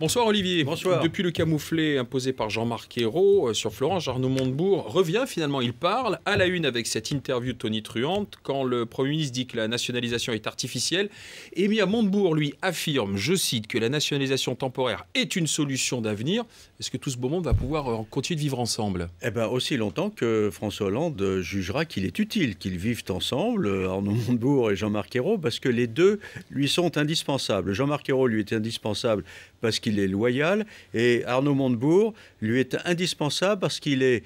Bonsoir Olivier. Bonsoir. Depuis le camouflet imposé par Jean-Marc Ayrault sur Florange, Arnaud Montebourg revient finalement, il parle à la une avec cette interview tonitruante quand le Premier ministre dit que la nationalisation est artificielle. Et bien Montebourg, lui, affirme, je cite, que la nationalisation temporaire est une solution d'avenir. Est-ce que tout ce beau monde va pouvoir continuer de vivre ensemble? Eh bien, aussi longtemps que François Hollande jugera qu'il est utile qu'ils vivent ensemble, Arnaud Montebourg et Jean-Marc Ayrault, parce que les deux lui sont indispensables. Jean-Marc Ayrault lui est indispensable parce qu'il est loyal, et Arnaud Montebourg lui est indispensable parce qu'il est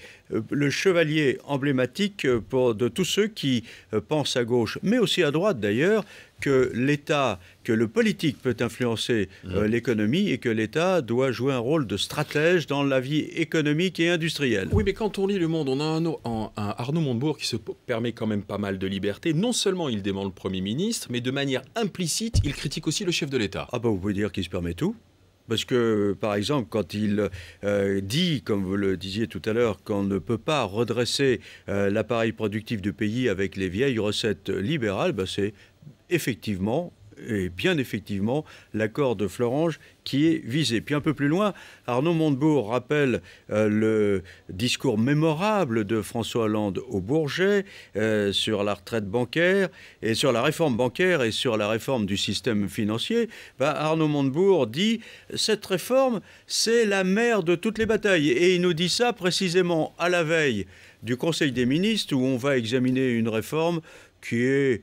le chevalier emblématique de tous ceux qui pensent à gauche, mais aussi à droite d'ailleurs, que l'État, que le politique peut influencer l'économie et que l'État doit jouer un rôle de stratège dans la vie économique et industrielle. Oui, mais quand on lit Le Monde, on a un Arnaud Montebourg qui se permet quand même pas mal de liberté. Non seulement il dément le Premier ministre, mais de manière implicite, il critique aussi le chef de l'État. Ah ben vous pouvez dire qu'il se permet tout. Parce que, par exemple, quand il dit, comme vous le disiez tout à l'heure, qu'on ne peut pas redresser l'appareil productif du pays avec les vieilles recettes libérales, ben c'est effectivement, et bien effectivement, l'accord de Florange qui est visé. Puis un peu plus loin, Arnaud Montebourg rappelle le discours mémorable de François Hollande au Bourget sur la retraite bancaire et sur la réforme bancaire et sur la réforme du système financier. Arnaud Montebourg dit « cette réforme, c'est la mère de toutes les batailles ». Et il nous dit ça précisément à la veille du Conseil des ministres où on va examiner une réforme qui est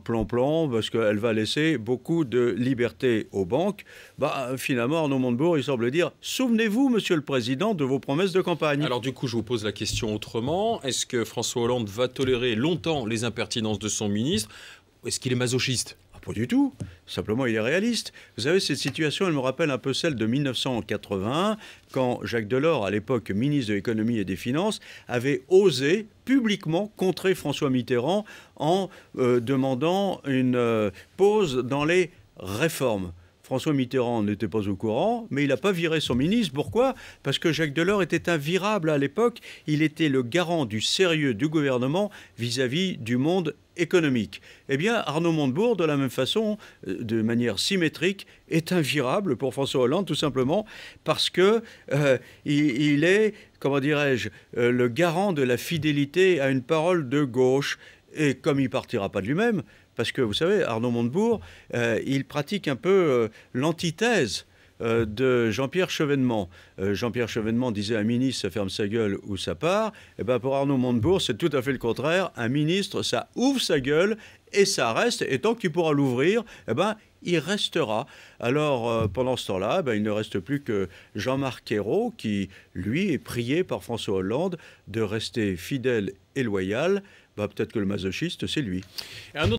plan-plan, parce qu'elle va laisser beaucoup de liberté aux banques. Finalement, Arnaud Montebourg, il semble dire « Souvenez-vous, Monsieur le Président, de vos promesses de campagne ». Alors du coup, je vous pose la question autrement. Est-ce que François Hollande va tolérer longtemps les impertinences de son ministre? Est-ce qu'il est masochiste? Pas du tout. Simplement, il est réaliste. Vous savez, cette situation, elle me rappelle un peu celle de 1981, quand Jacques Delors, à l'époque ministre de l'économie et des finances, avait osé publiquement contrer François Mitterrand en demandant une pause dans les réformes. François Mitterrand n'était pas au courant, mais il n'a pas viré son ministre. Pourquoi? Parce que Jacques Delors était invirable à l'époque. Il était le garant du sérieux du gouvernement vis-à-vis du monde économique. Eh bien, Arnaud Montebourg, de la même façon, de manière symétrique, est invirable pour François Hollande, tout simplement parce que il est, comment dirais-je, le garant de la fidélité à une parole de gauche. Et comme il ne partira pas de lui-même, parce que vous savez, Arnaud Montebourg, il pratique un peu l'antithèse de Jean-Pierre Chevènement. Jean-Pierre Chevènement disait un ministre, ça ferme sa gueule ou ça part. Et pour Arnaud Montebourg, c'est tout à fait le contraire. Un ministre, ça ouvre sa gueule et ça reste. Et tant qu'il pourra l'ouvrir, il restera. Alors, pendant ce temps-là, il ne reste plus que Jean-Marc Ayrault qui, lui, est prié par François Hollande de rester fidèle et loyal. Peut-être que le masochiste, c'est lui.